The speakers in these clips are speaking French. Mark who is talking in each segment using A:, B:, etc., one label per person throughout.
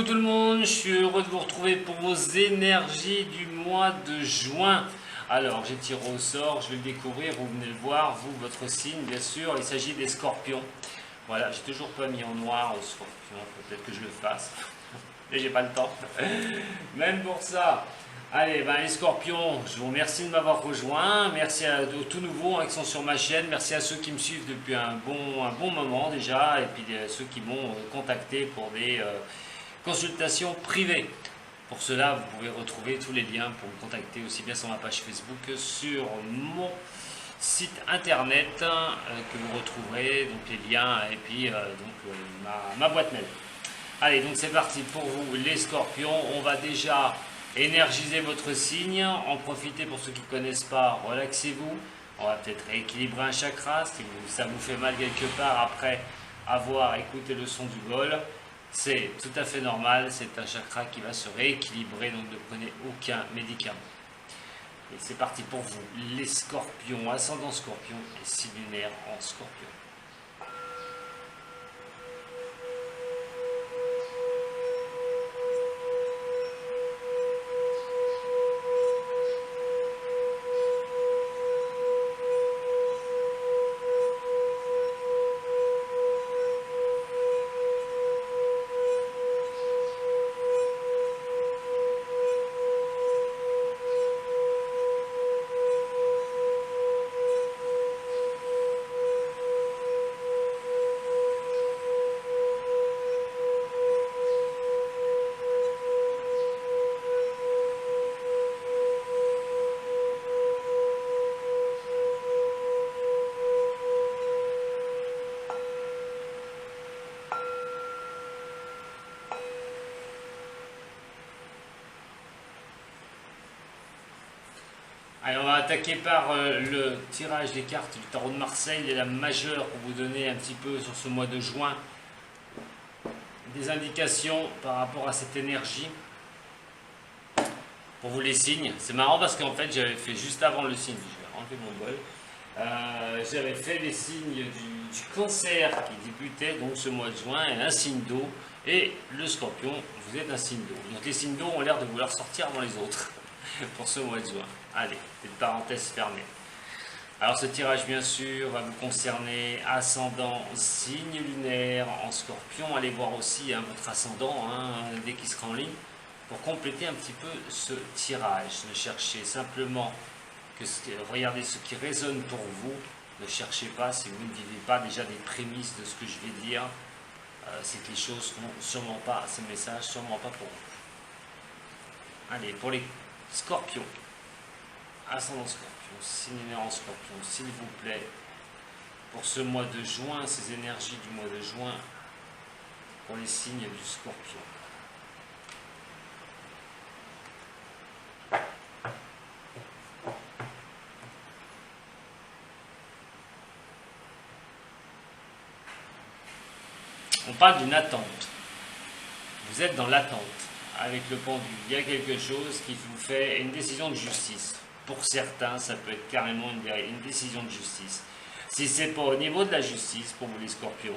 A: tout le monde, je suis heureux de vous retrouver pour vos énergies du mois de juin. Alors, j'ai tiré au sort, je vais le découvrir, vous venez le voir, vous, votre signe, bien sûr, il s'agit des scorpions. Voilà, j'ai toujours pas mis en noir aux scorpions, peut-être que je le fasse, mais j'ai pas le temps. Même pour ça. Allez, les scorpions, je vous remercie de m'avoir rejoint, merci aux tout nouveaux qui sont sur ma chaîne, merci à ceux qui me suivent depuis un bon moment déjà, et puis ceux qui m'ont contacté pour des consultations privées. Pour cela, vous pouvez retrouver tous les liens pour me contacter aussi bien sur ma page Facebook que sur mon site internet que vous retrouverez, donc les liens et puis ma boîte mail. Allez, donc c'est parti pour vous les scorpions, on va déjà énergisez votre signe, en profitez pour ceux qui ne connaissent pas, relaxez-vous. On va peut-être rééquilibrer un chakra, si ça vous fait mal quelque part après avoir écouté le son du bol. C'est tout à fait normal, c'est un chakra qui va se rééquilibrer, donc ne prenez aucun médicament. Et c'est parti pour vous, les scorpions, ascendant scorpion et signe lunaire en scorpion. Allez, on va attaquer par le tirage des cartes du tarot de Marseille et la majeure pour vous donner un petit peu sur ce mois de juin des indications par rapport à cette énergie. Pour vous les signes, c'est marrant parce qu'en fait j'avais fait juste avant le signe, je vais enlever mon bol, j'avais fait les signes du cancer qui débutait donc ce mois de juin et un signe d'eau et le scorpion, vous êtes un signe d'eau. Donc les signes d'eau ont l'air de vouloir sortir avant les autres. Pour ce mois de juin. Allez, cette parenthèse fermée. Alors ce tirage bien sûr va vous concerner ascendant signe lunaire en scorpion. Allez voir aussi votre ascendant dès qu'il sera en ligne pour compléter un petit peu ce tirage. Ne cherchez simplement que regardez ce qui résonne pour vous. Ne cherchez pas si vous ne vivez pas déjà des prémices de ce que je vais dire. C'est que les choses ne seront sûrement pas, ces messages sûrement pas pour vous. Allez, pour les scorpions, ascendant scorpion, signe lunaire en scorpion, s'il vous plaît, pour ce mois de juin, ces énergies du mois de juin, pour les signes du scorpion. On parle d'une attente. Vous êtes dans l'attente. Avec le pendule, il y a quelque chose qui vous fait une décision de justice. Pour certains, ça peut être carrément une décision de justice. Si ce n'est pas au niveau de la justice, pour vous les scorpions,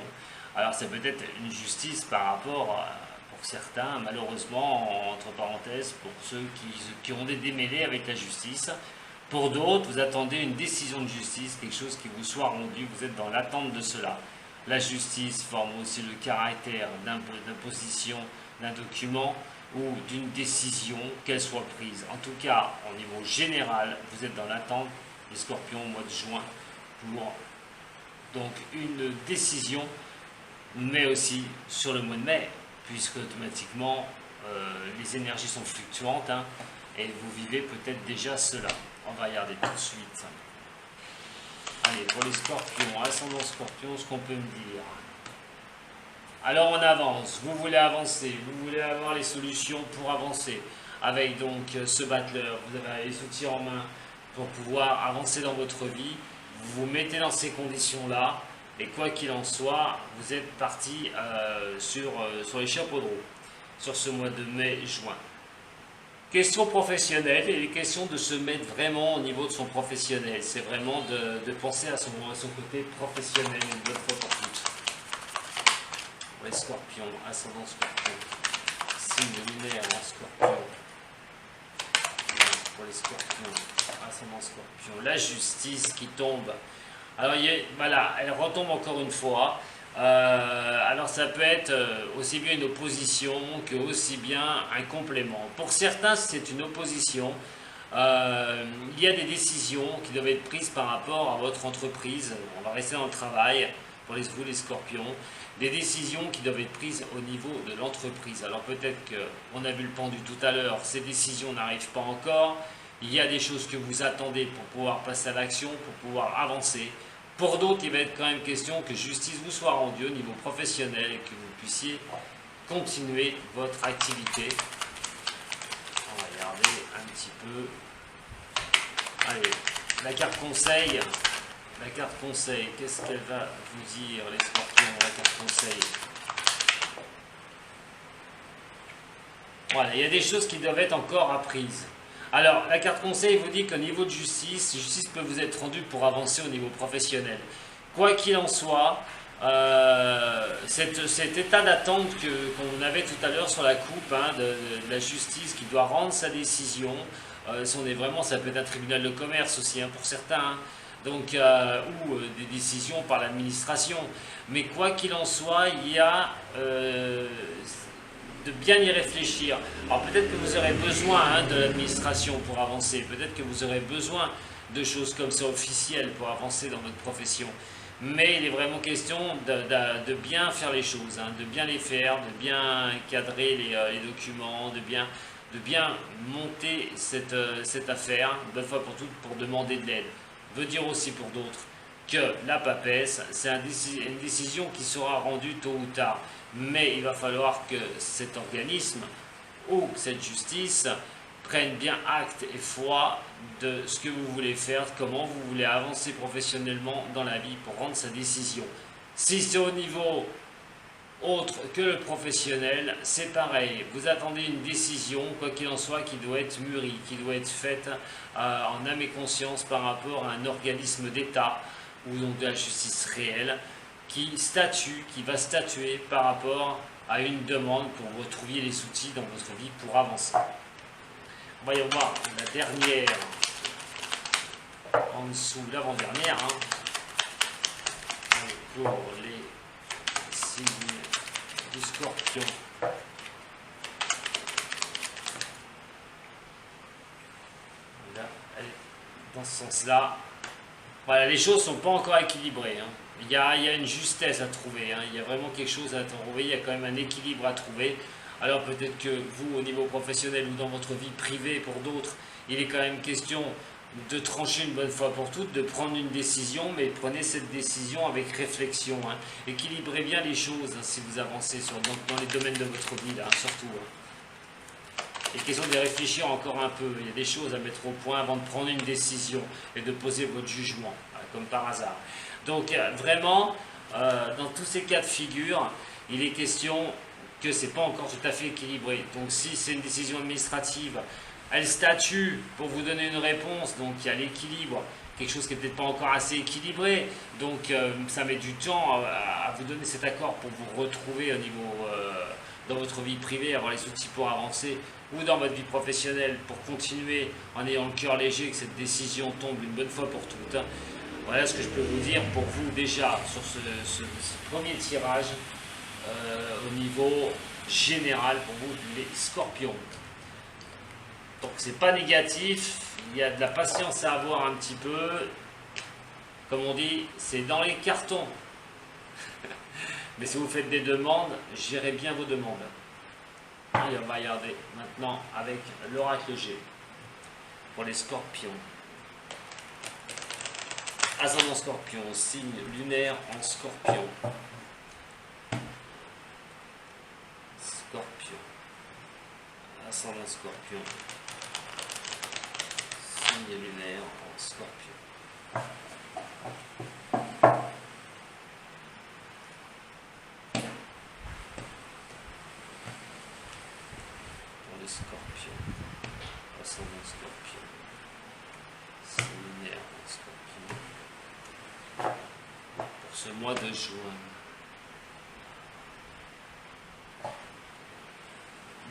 A: alors c'est peut-être une justice par rapport, pour certains, malheureusement, entre parenthèses, pour ceux qui ont des démêlés avec la justice. Pour d'autres, vous attendez une décision de justice, quelque chose qui vous soit rendu, vous êtes dans l'attente de cela. La justice forme aussi le caractère d'imposition d'un document, ou d'une décision, qu'elle soit prise. En tout cas, au niveau général, vous êtes dans l'attente, les scorpions, au mois de juin, pour donc une décision, mais aussi sur le mois de mai, puisque automatiquement, les énergies sont fluctuantes, et vous vivez peut-être déjà cela. On va regarder tout de suite. Allez, pour les scorpions, ascendant scorpion, ce qu'on peut me dire. Alors on avance, vous voulez avancer, vous voulez avoir les solutions pour avancer avec donc ce battleur, vous avez les outils en main pour pouvoir avancer dans votre vie, vous vous mettez dans ces conditions-là et quoi qu'il en soit, vous êtes parti sur les chapeaux de roue, sur ce mois de mai-juin. Question professionnelle, et les questions de se mettre vraiment au niveau de son professionnel, c'est vraiment de penser à son côté professionnel, une bonne fois pour toutes. Ouais, scorpion, ascendant scorpion, signe lunaire en scorpion. Pour les scorpions, ascendant scorpion. La justice qui tombe. Alors voilà, elle retombe encore une fois. Alors ça peut être aussi bien une opposition que aussi bien un complément. Pour certains, c'est une opposition. Il y a des décisions qui doivent être prises par rapport à votre entreprise. On va rester dans le travail pour vous les scorpions. Des décisions qui doivent être prises au niveau de l'entreprise. Alors peut-être qu'on a vu le pendu tout à l'heure, ces décisions n'arrivent pas encore. Il y a des choses que vous attendez pour pouvoir passer à l'action, pour pouvoir avancer. Pour d'autres, il va être quand même question que justice vous soit rendue au niveau professionnel et que vous puissiez continuer votre activité. On va regarder un petit peu. Allez, la carte conseil. La carte conseil, qu'est-ce qu'elle va vous dire, les scorpions, la carte conseil? Voilà, il y a des choses qui doivent être encore apprises. Alors, la carte conseil vous dit qu'au niveau de justice peut vous être rendue pour avancer au niveau professionnel. Quoi qu'il en soit, cet état d'attente qu'on avait tout à l'heure sur la coupe de la justice qui doit rendre sa décision, ça peut être un tribunal de commerce aussi pour certains, donc, ou des décisions par l'administration. Mais quoi qu'il en soit, il y a de bien y réfléchir. Alors peut-être que vous aurez besoin de l'administration pour avancer, peut-être que vous aurez besoin de choses comme ça officielles pour avancer dans votre profession. Mais il est vraiment question de bien faire les choses, de bien les faire, de bien cadrer les documents, de bien monter cette affaire, une bonne fois pour toutes, pour demander de l'aide. Veut dire aussi pour d'autres que la papesse, c'est une décision qui sera rendue tôt ou tard. Mais il va falloir que cet organisme ou cette justice prenne bien acte et foi de ce que vous voulez faire, comment vous voulez avancer professionnellement dans la vie pour rendre sa décision. Si c'est au niveau autre que le professionnel, c'est pareil. Vous attendez une décision, quoi qu'il en soit, qui doit être mûrie, qui doit être faite en âme et conscience par rapport à un organisme d'État ou donc de la justice réelle qui va statuer par rapport à une demande pour que vous trouviez les outils dans votre vie pour avancer. On va y voir la dernière en dessous, l'avant-dernière, pour les signes du scorpion. Voilà, allez, dans ce sens-là. Voilà, les choses ne sont pas encore équilibrées. Il y a une justesse à trouver, il y a vraiment quelque chose à trouver, il y a quand même un équilibre à trouver. Alors peut-être que vous, au niveau professionnel ou dans votre vie privée, pour d'autres, il est quand même question de trancher une bonne fois pour toutes, de prendre une décision, mais prenez cette décision avec réflexion. Équilibrez bien les choses si vous avancez dans les domaines de votre vie, surtout. Il est question de réfléchir encore un peu. Il y a des choses à mettre au point avant de prendre une décision et de poser votre jugement, comme par hasard. Donc vraiment, dans tous ces cas de figure, il est question que ce n'est pas encore tout à fait équilibré. Donc si c'est une décision administrative, elle statue pour vous donner une réponse, donc il y a l'équilibre, quelque chose qui n'est peut-être pas encore assez équilibré, donc ça met du temps à vous donner cet accord pour vous retrouver au niveau, dans votre vie privée, avoir les outils pour avancer, ou dans votre vie professionnelle pour continuer en ayant le cœur léger, que cette décision tombe une bonne fois pour toutes. Voilà ce que je peux vous dire pour vous déjà sur ce premier tirage au niveau général pour vous les scorpions. Donc c'est pas négatif, il y a de la patience à avoir un petit peu. Comme on dit, c'est dans les cartons. Mais si vous faites des demandes, gérez bien vos demandes. Allez, on va regarder maintenant avec l'oracle G pour les scorpions. Ascendant scorpion, signe lunaire en scorpion. Scorpion. Ascendant scorpion. Signe lunaire en scorpion. Pour les scorpions. Ascendant scorpion. Signe lunaire en scorpion. Pour ce mois de juin.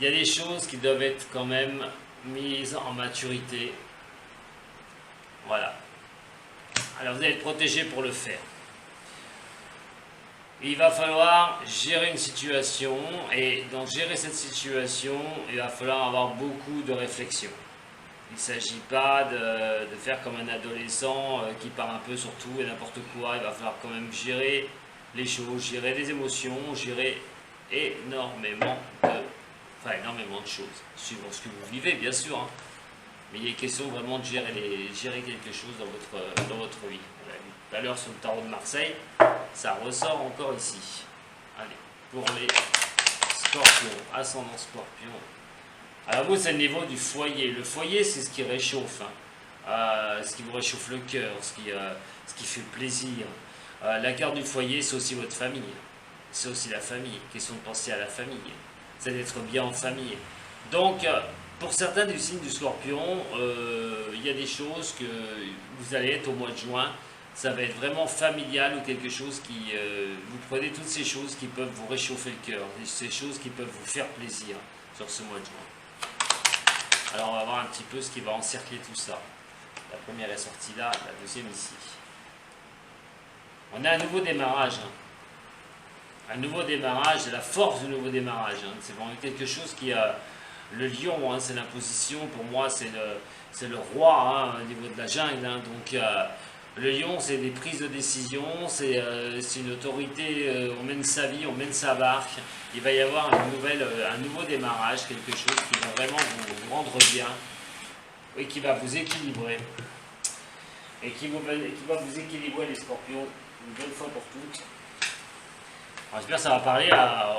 A: il y a des choses qui doivent être quand même mises en maturité. Voilà. Alors vous allez être protégé pour le faire. Il va falloir gérer une situation, et dans gérer cette situation, il va falloir avoir beaucoup de réflexion. Il ne s'agit pas de faire comme un adolescent qui part un peu sur tout et n'importe quoi. Il va falloir quand même gérer les choses, gérer les émotions, gérer énormément de choses, suivant ce que vous vivez bien sûr. Hein. Mais il est question vraiment de gérer quelque chose dans votre vie. On l'a vu tout à l'heure sur le tarot de Marseille, ça ressort encore ici. Allez, pour les scorpions, ascendant scorpion. Alors vous, c'est le niveau du foyer. Le foyer, c'est ce qui réchauffe, hein. Ce qui vous réchauffe le cœur, ce qui fait plaisir. La carte du foyer, c'est aussi votre famille. C'est aussi la famille. Question de penser à la famille. C'est d'être bien en famille. Donc, pour certains du signe du Scorpion, il y a des choses que vous allez être au mois de juin. Ça va être vraiment familial ou quelque chose qui... vous prenez toutes ces choses qui peuvent vous réchauffer le cœur. Ces choses qui peuvent vous faire plaisir sur ce mois de juin. Alors, on va voir un petit peu ce qui va encercler tout ça. La première est sortie là, la deuxième ici. On a un nouveau démarrage. Un nouveau démarrage, la force du nouveau démarrage. C'est vraiment quelque chose qui a... Le lion, c'est l'imposition. Pour moi, c'est le roi au niveau de la jungle. Donc, le lion, c'est des prises de décision. C'est une autorité. On mène sa vie, on mène sa barque. Il va y avoir un nouveau démarrage, quelque chose qui va vraiment vous rendre bien. Et qui va vous équilibrer. Et qui va vous équilibrer, les scorpions, une bonne fois pour toutes. J'espère que ça va parler à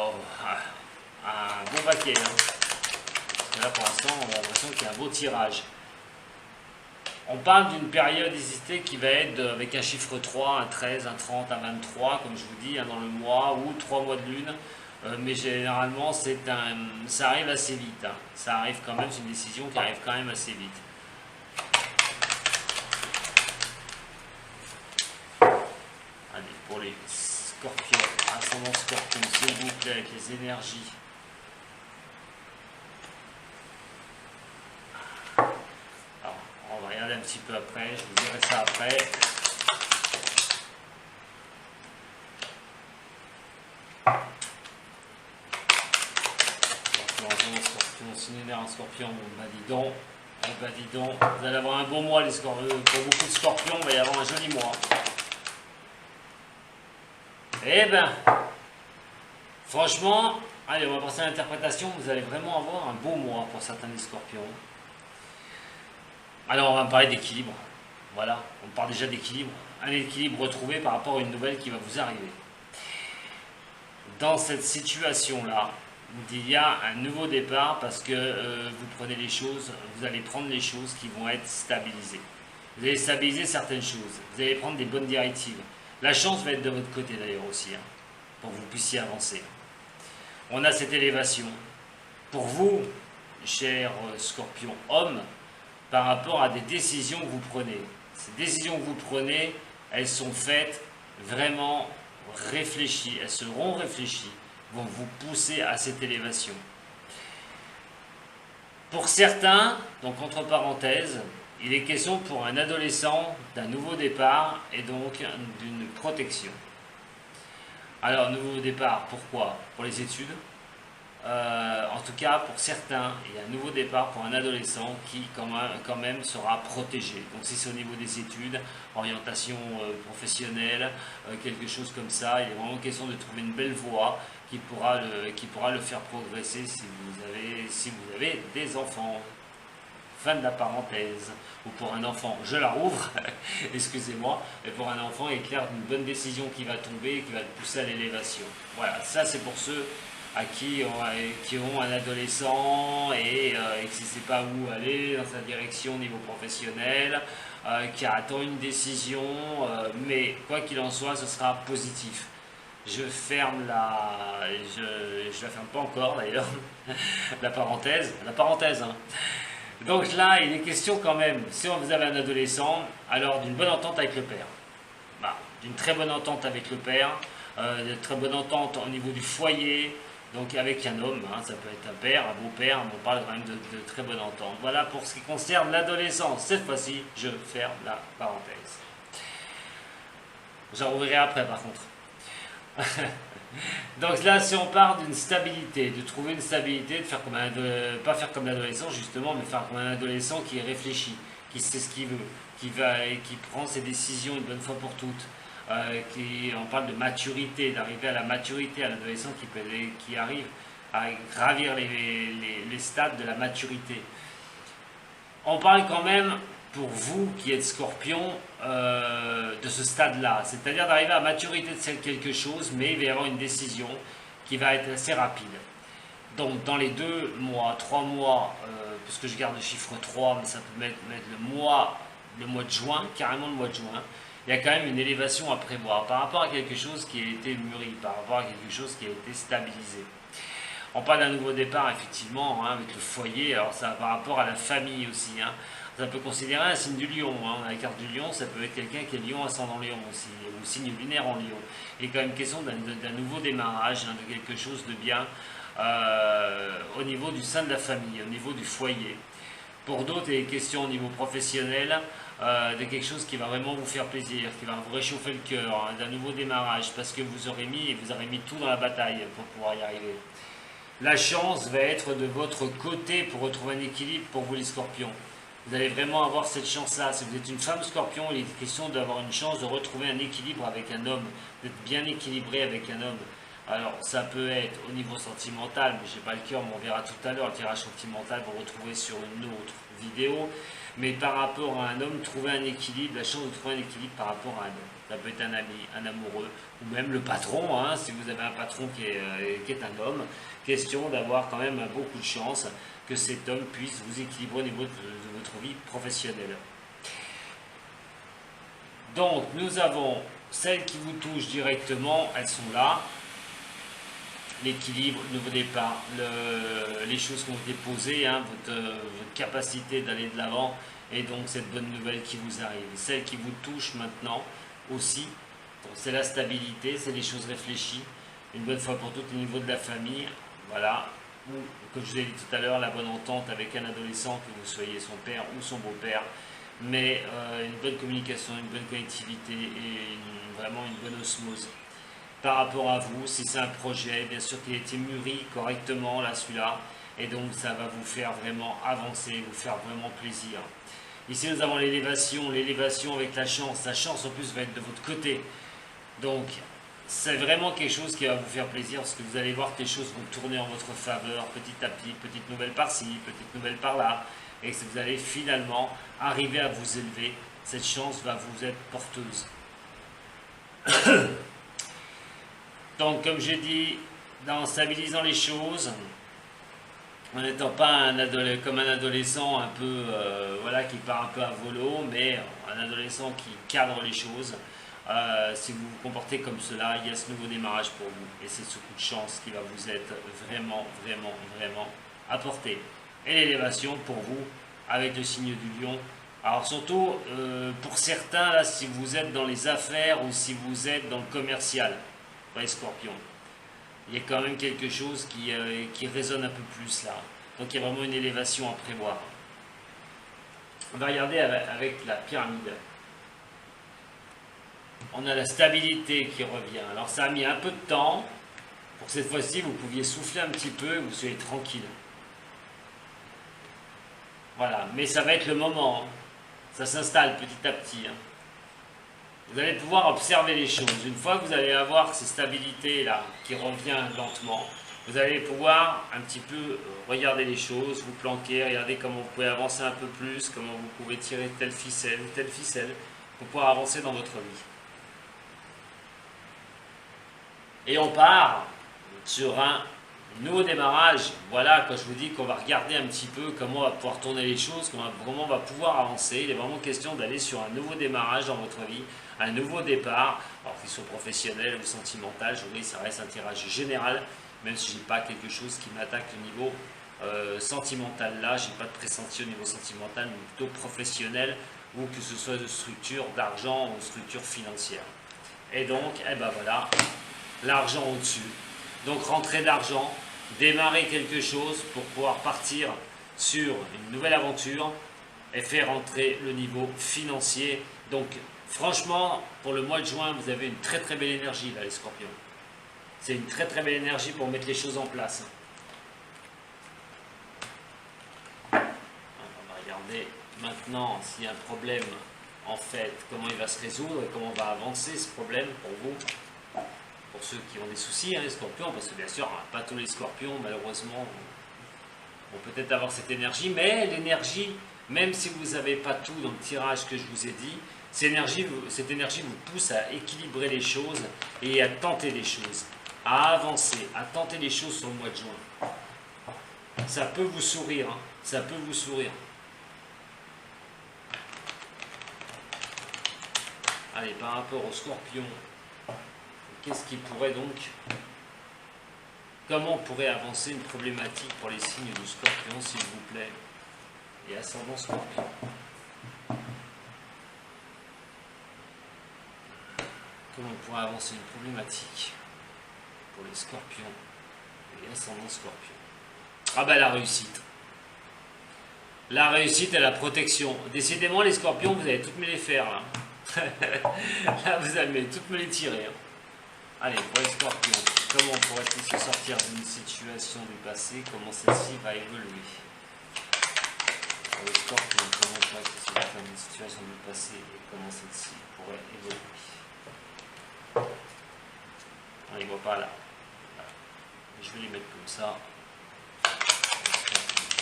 A: un bon paquet. Parce que là, pour l'instant, on a l'impression qu'il y a un beau tirage. On parle d'une périodicité qui va être avec un chiffre 3, un 13, un 30, un 23, comme je vous dis, dans le mois, ou 3 mois de lune. Mais généralement, ça arrive assez vite. Ça arrive quand même, c'est une décision qui arrive quand même assez vite. Allez, pour les scorpions, ascendant scorpion, s'il vous plaît, avec les énergies. Alors, on va regarder un petit peu après, je vous dirai ça après. Un scorpion, dis donc, vous allez avoir un beau mois les scorpions. Pour beaucoup de scorpions, il va y avoir un joli mois. Eh ben, franchement, allez, on va passer à l'interprétation. Vous allez vraiment avoir un beau mois pour certains des scorpions. Alors, on va parler d'équilibre. Voilà, on parle déjà d'équilibre. Un équilibre retrouvé par rapport à une nouvelle qui va vous arriver. Dans cette situation-là, il y a un nouveau départ parce que vous prenez les choses, vous allez prendre les choses qui vont être stabilisées. Vous allez stabiliser certaines choses, vous allez prendre des bonnes directives. La chance va être de votre côté d'ailleurs aussi, pour que vous puissiez avancer. On a cette élévation. Pour vous, chers scorpions hommes, par rapport à des décisions que vous prenez. Ces décisions que vous prenez, elles sont faites vraiment réfléchies, elles seront réfléchies, vont vous pousser à cette élévation. Pour certains, donc entre parenthèses, il est question pour un adolescent d'un nouveau départ et donc d'une protection. Alors, nouveau départ, pourquoi? Pour les études. En tout cas, pour certains, il y a un nouveau départ pour un adolescent qui quand même sera protégé. Donc si c'est au niveau des études, orientation professionnelle, quelque chose comme ça, il est vraiment question de trouver une belle voie qui pourra le faire progresser si vous avez des enfants. Fin de la parenthèse. Ou pour un enfant, je la rouvre, excusez-moi, mais pour un enfant, il est clair d'une bonne décision qui va tomber et qui va le pousser à l'élévation. Voilà, ça c'est pour ceux qui ont un adolescent et qui ne sait pas où aller dans sa direction au niveau professionnel, qui attend une décision, mais quoi qu'il en soit, ce sera positif. Je ferme je la ferme pas encore d'ailleurs, la parenthèse, hein. Donc là, il est question quand même, si vous avez un adolescent, alors d'une bonne entente avec le père. Bah, d'une très bonne entente avec le père, de très bonne entente au niveau du foyer, Donc avec un homme, hein, ça peut être un père, un beau-père, on parle quand même de très bonne entente. Voilà pour ce qui concerne l'adolescence. Cette fois-ci, je ferme la parenthèse. J'en rouvrirai après par contre. Donc là, si on part d'une stabilité, de trouver une stabilité, de faire comme pas faire comme l'adolescent justement, mais faire comme un adolescent qui réfléchit, qui sait ce qu'il veut, qui prend ses décisions une bonne fois pour toutes. On parle de maturité, d'arriver à la maturité, à l'adolescent qui arrive à gravir les stades de la maturité. On parle quand même, pour vous qui êtes scorpion, de ce stade-là, c'est-à-dire d'arriver à maturité de quelque chose, mais il va y avoir une décision qui va être assez rapide. Donc dans les 2 mois, 3 mois, puisque je garde le chiffre 3, mais ça peut mettre le mois de juin, carrément le mois de juin, il y a quand même une élévation à prévoir par rapport à quelque chose qui a été mûri, par rapport à quelque chose qui a été stabilisé. On parle d'un nouveau départ, effectivement, hein, avec le foyer, alors ça par rapport à la famille aussi. Hein. Ça peut considérer un signe du lion. Hein. On a la carte du lion, ça peut être quelqu'un qui est lion ascendant lion aussi, ou signe lunaire en lion. Il est quand même question d'un nouveau démarrage, hein, de quelque chose de bien au niveau du sein de la famille, au niveau du foyer. Pour d'autres, il est question au niveau professionnel de quelque chose qui va vraiment vous faire plaisir, qui va vous réchauffer le cœur, hein, d'un nouveau démarrage, parce que vous aurez mis tout dans la bataille pour pouvoir y arriver. La chance va être de votre côté pour retrouver un équilibre pour vous les scorpions. Vous allez vraiment avoir cette chance-là. Si vous êtes une femme scorpion, il est question d'avoir une chance de retrouver un équilibre avec un homme, d'être bien équilibré avec un homme. Alors, ça peut être au niveau sentimental, mais je n'ai pas le cœur, mais on verra tout à l'heure. Le tirage sentimental, vous le retrouvez sur une autre vidéo. Mais par rapport à un homme, trouver un équilibre, la chance de trouver un équilibre par rapport à un homme. Ça peut être un ami, un amoureux, ou même le patron, hein, si vous avez un patron qui est un homme. Question d'avoir quand même beaucoup de chance que cet homme puisse vous équilibrer au niveau de votre vie professionnelle. Donc, nous avons celles qui vous touchent directement, elles sont là. L'équilibre, le nouveau départ, les choses qui ont été posées, hein, votre capacité d'aller de l'avant, et donc cette bonne nouvelle qui vous arrive. Celle qui vous touche maintenant aussi, c'est la stabilité, c'est les choses réfléchies, une bonne fois pour toutes au niveau de la famille, voilà, ou comme je vous ai dit tout à l'heure, la bonne entente avec un adolescent, que vous soyez son père ou son beau-père, mais une bonne communication, une bonne connectivité et vraiment une bonne osmose. Par rapport à vous, si c'est un projet, bien sûr qu'il a été mûri correctement, là, celui-là, et donc ça va vous faire vraiment avancer, vous faire vraiment plaisir. Ici, nous avons l'élévation avec la chance en plus va être de votre côté. Donc, c'est vraiment quelque chose qui va vous faire plaisir, parce que vous allez voir que les choses vont tourner en votre faveur, petit à petit, petite nouvelle par-ci, petite nouvelle par-là, et que vous allez finalement arriver à vous élever. Cette chance va vous être porteuse. Donc, comme j'ai dit, en stabilisant les choses, en n'étant pas comme un adolescent un peu, voilà, qui part un peu à volo, mais un adolescent qui cadre les choses, si vous vous comportez comme cela, il y a ce nouveau démarrage pour vous. Et c'est ce coup de chance qui va vous être vraiment, vraiment, vraiment apporté. Et l'élévation pour vous, avec le signe du lion. Alors surtout, pour certains, là, si vous êtes dans les affaires ou si vous êtes dans le commercial, les scorpions, il y a quand même quelque chose qui résonne un peu plus là. Donc il y a vraiment une élévation à prévoir. On va regarder avec la pyramide. On a la stabilité qui revient. Alors ça a mis un peu de temps pour que cette fois-ci vous pouviez souffler un petit peu et vous soyez tranquille. Voilà, mais ça va être le moment. Hein. Ça s'installe petit à petit. Hein. Vous allez pouvoir observer les choses. Une fois que vous allez avoir ces stabilités-là qui revient lentement, vous allez pouvoir un petit peu regarder les choses, vous planquer, regarder comment vous pouvez avancer un peu plus, comment vous pouvez tirer telle ficelle pour pouvoir avancer dans votre vie. Et on part sur un nouveau démarrage. Voilà, quand je vous dis qu'on va regarder un petit peu comment on va pouvoir tourner les choses, comment on va pouvoir avancer. Il est vraiment question d'aller sur un nouveau démarrage dans votre vie, un nouveau départ, alors qu'il soit professionnel ou sentimental. Je vous dis, ça reste un tirage général, même si je n'ai pas quelque chose qui m'attaque au niveau sentimental là, je n'ai pas de pressenti au niveau sentimental, mais plutôt professionnel, ou que ce soit de structure d'argent ou de structure financière. Et donc, eh ben voilà, l'argent au-dessus. Donc rentrée d'argent, démarrer quelque chose pour pouvoir partir sur une nouvelle aventure et faire entrer le niveau financier. Donc franchement, pour le mois de juin, vous avez une très très belle énergie là les scorpions. C'est une très très belle énergie pour mettre les choses en place. On va regarder maintenant s'il y a un problème, en fait, comment il va se résoudre et comment on va avancer ce problème pour vous. Pour ceux qui ont des soucis, hein, les scorpions, parce que bien sûr, pas tous les scorpions, malheureusement, vont peut-être avoir cette énergie, mais l'énergie, même si vous n'avez pas tout dans le tirage que je vous ai dit, cette énergie vous pousse à équilibrer les choses et à tenter les choses, à avancer, à tenter les choses sur le mois de juin. Ça peut vous sourire, hein, ça peut vous sourire. Allez, par rapport aux scorpions, qu'est-ce qui pourrait donc... Comment on pourrait avancer une problématique pour les signes de scorpion, s'il vous plaît, et ascendant scorpion? Comment on pourrait avancer une problématique pour les scorpions et ascendant scorpion? Ah ben la réussite. La réussite et la protection. Décidément les scorpions, vous allez toutes me les faire là. Là vous allez toutes me les tirer. Hein. Allez, pour les scorpions, comment pourrait-il se sortir d'une situation du passé? Comment celle-ci va évoluer? Pour les scorpions, comment pourrait-il se sortir d'une situation du passé et comment celle-ci pourrait évoluer? On ne les voit pas là. Voilà. Je vais les mettre comme ça.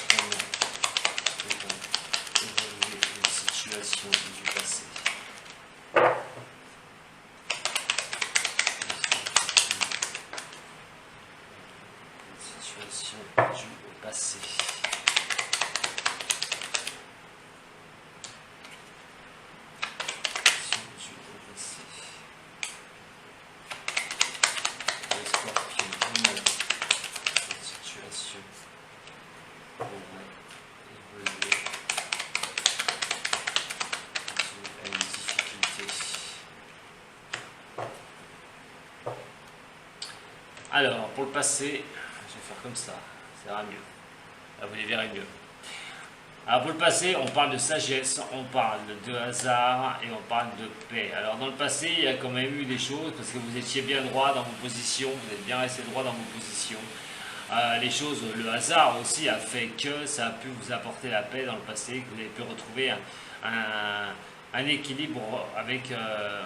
A: Comment évoluer une situation du passé? Du passé. Les scorpions, comment cette situation pourrait évoluer à une difficulté. Alors, pour le passé, je vais faire comme ça. Ça ira mieux. Là, vous les verrez mieux. Alors, pour le passé, on parle de sagesse, on parle de hasard et on parle de paix. Alors, dans le passé, il y a quand même eu des choses parce que vous étiez bien droit dans vos positions, vous êtes bien resté droit dans vos positions. Les choses, le hasard aussi a fait que ça a pu vous apporter la paix dans le passé, que vous avez pu retrouver un équilibre avec,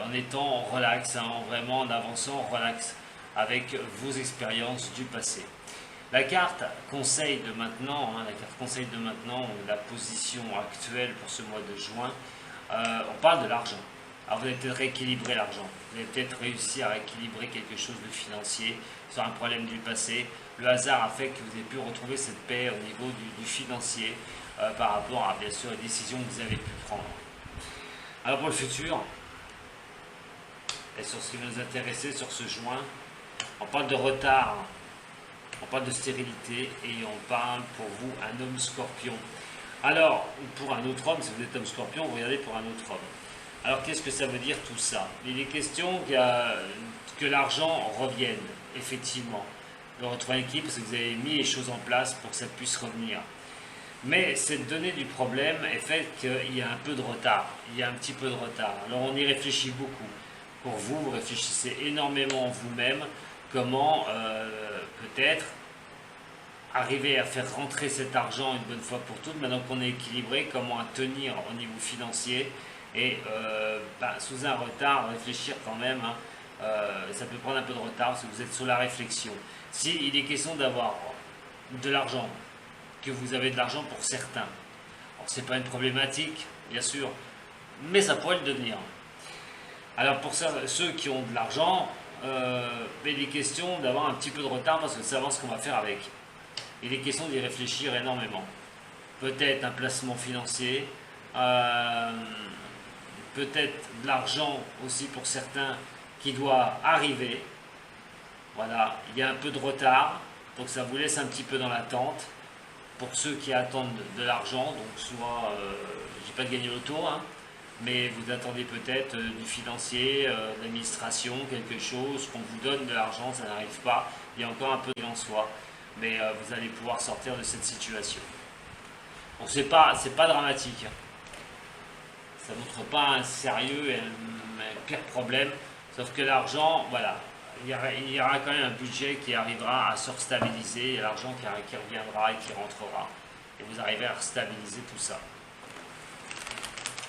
A: en étant relax, hein, vraiment en avançant relax avec vos expériences du passé. La carte conseil de maintenant, hein, la position actuelle pour ce mois de juin, on parle de l'argent. Alors vous avez peut-être rééquilibré l'argent, vous avez peut-être réussi à rééquilibrer quelque chose de financier sur un problème du passé. Le hasard a fait que vous avez pu retrouver cette paix au niveau du financier par rapport à bien sûr les décisions que vous avez pu prendre. Alors pour le futur, et sur ce qui va nous intéresser sur ce juin, on parle de retard. On parle de stérilité et on parle pour vous un homme scorpion. Alors, pour un autre homme, si vous êtes homme scorpion, vous regardez pour un autre homme. Alors, qu'est-ce que ça veut dire tout ça? Il est question que l'argent revienne, effectivement. De retrouver un équilibre parce que vous avez mis les choses en place pour que ça puisse revenir. Mais cette donnée du problème est faite qu'il y a un peu de retard. Il y a un petit peu de retard. Alors, on y réfléchit beaucoup. Pour vous, vous réfléchissez énormément vous-même. Comment peut-être arriver à faire rentrer cet argent une bonne fois pour toutes, maintenant qu'on est équilibré, comment à tenir au niveau financier et sous un retard, réfléchir quand même, hein, ça peut prendre un peu de retard parce que vous êtes sous la réflexion. S'il est question d'avoir de l'argent, que vous avez de l'argent pour certains, alors c'est pas une problématique, bien sûr, mais ça pourrait le devenir. Alors pour ceux qui ont de l'argent, il est question d'avoir un petit peu de retard parce que savoir ce qu'on va faire avec. Il est question d'y réfléchir énormément. Peut-être un placement financier, peut-être de l'argent aussi pour certains qui doit arriver. Voilà, il y a un peu de retard, donc ça vous laisse un petit peu dans l'attente. Pour ceux qui attendent de l'argent, donc soit, je dis pas de gagner l'auto, hein, mais vous attendez peut-être du financier, de l'administration, quelque chose, qu'on vous donne de l'argent, ça n'arrive pas, il y a encore un peu de en soi. mais vous allez pouvoir sortir de cette situation. Bon, c'est pas dramatique. Ça ne montre pas un sérieux et un pire problème, sauf que l'argent, voilà, il y aura quand même un budget qui arrivera à se stabiliser, l'argent qui reviendra et qui rentrera, et vous arrivez à stabiliser tout ça.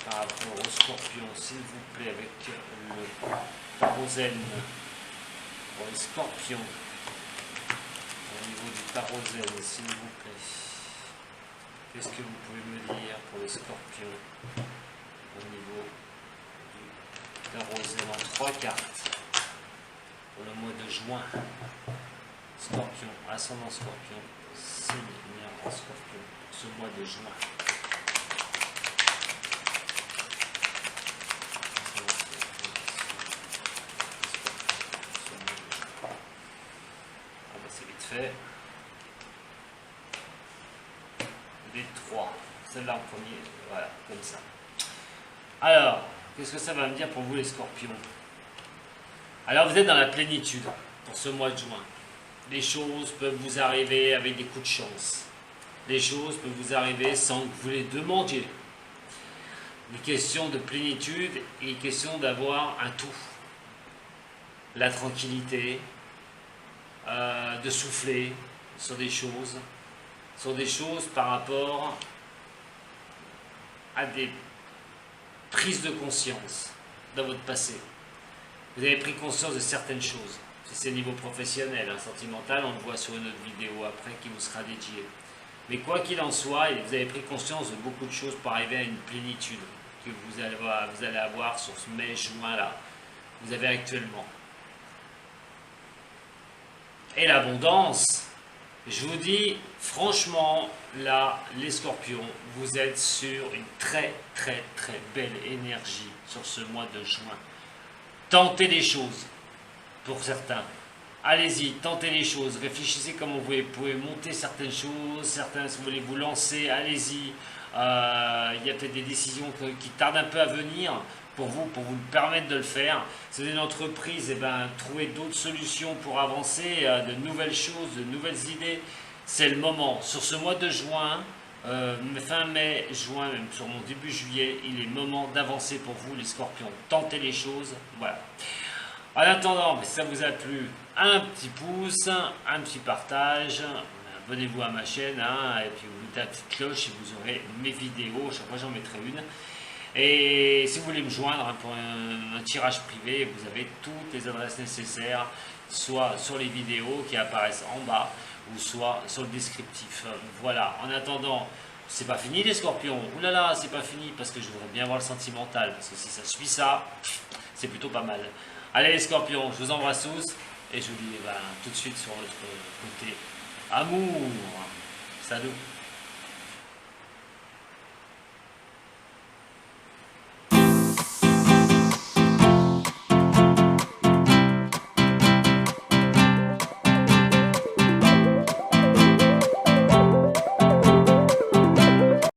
A: Par rapport au scorpion, s'il vous plaît, avec le tarosène, pour les scorpions, au niveau du tarosène, s'il vous plaît, qu'est-ce que vous pouvez me dire pour les scorpions, au niveau du tarosène en 3 cartes, pour le mois de juin, scorpion, ascendant scorpion, signe en scorpion, pour ce mois de juin. Fait des 3, celle-là en premier, voilà, comme ça. Alors, qu'est-ce que ça va me dire pour vous les scorpions? Alors, vous êtes dans la plénitude pour ce mois de juin. Les choses peuvent vous arriver avec des coups de chance. Les choses peuvent vous arriver sans que vous les demandiez. Une question de plénitude et une question d'avoir un tout. La tranquillité, de souffler sur des choses par rapport à des prises de conscience dans votre passé. Vous avez pris conscience de certaines choses. Si c'est au niveau professionnel, sentimental, on le voit sur une autre vidéo après qui vous sera dédiée. Mais quoi qu'il en soit, vous avez pris conscience de beaucoup de choses pour arriver à une plénitude que vous allez avoir sur ce mai-juin là. Vous avez actuellement. Et l'abondance, je vous dis franchement, là, les scorpions, vous êtes sur une très très très belle énergie sur ce mois de juin. Tentez les choses, pour certains. Allez-y, tentez les choses, réfléchissez comment vous pouvez monter certaines choses, certains, si vous voulez vous lancer, allez-y. Il y a peut-être des décisions qui tardent un peu à venir, pour vous permettre de le faire. Si vous êtes une entreprise, trouvez d'autres solutions pour avancer, de nouvelles choses, de nouvelles idées. C'est le moment. Sur ce mois de juin, fin mai, juin, même sur mon début juillet, il est moment d'avancer pour vous les scorpions. Tentez les choses, voilà. En attendant, si ça vous a plu, un petit pouce, un petit partage, abonnez-vous à ma chaîne, et puis vous mettez la petite cloche et vous aurez mes vidéos, chaque fois j'en mettrai une. Et si vous voulez me joindre pour un tirage privé, vous avez toutes les adresses nécessaires, soit sur les vidéos qui apparaissent en bas, ou soit sur le descriptif. Voilà, en attendant, c'est pas fini les scorpions. Ouh là là, c'est pas fini, parce que je voudrais bien voir le sentimental, parce que si ça suit ça, c'est plutôt pas mal. Allez les scorpions, je vous embrasse tous, et je vous dis tout de suite sur votre côté amour. Salut.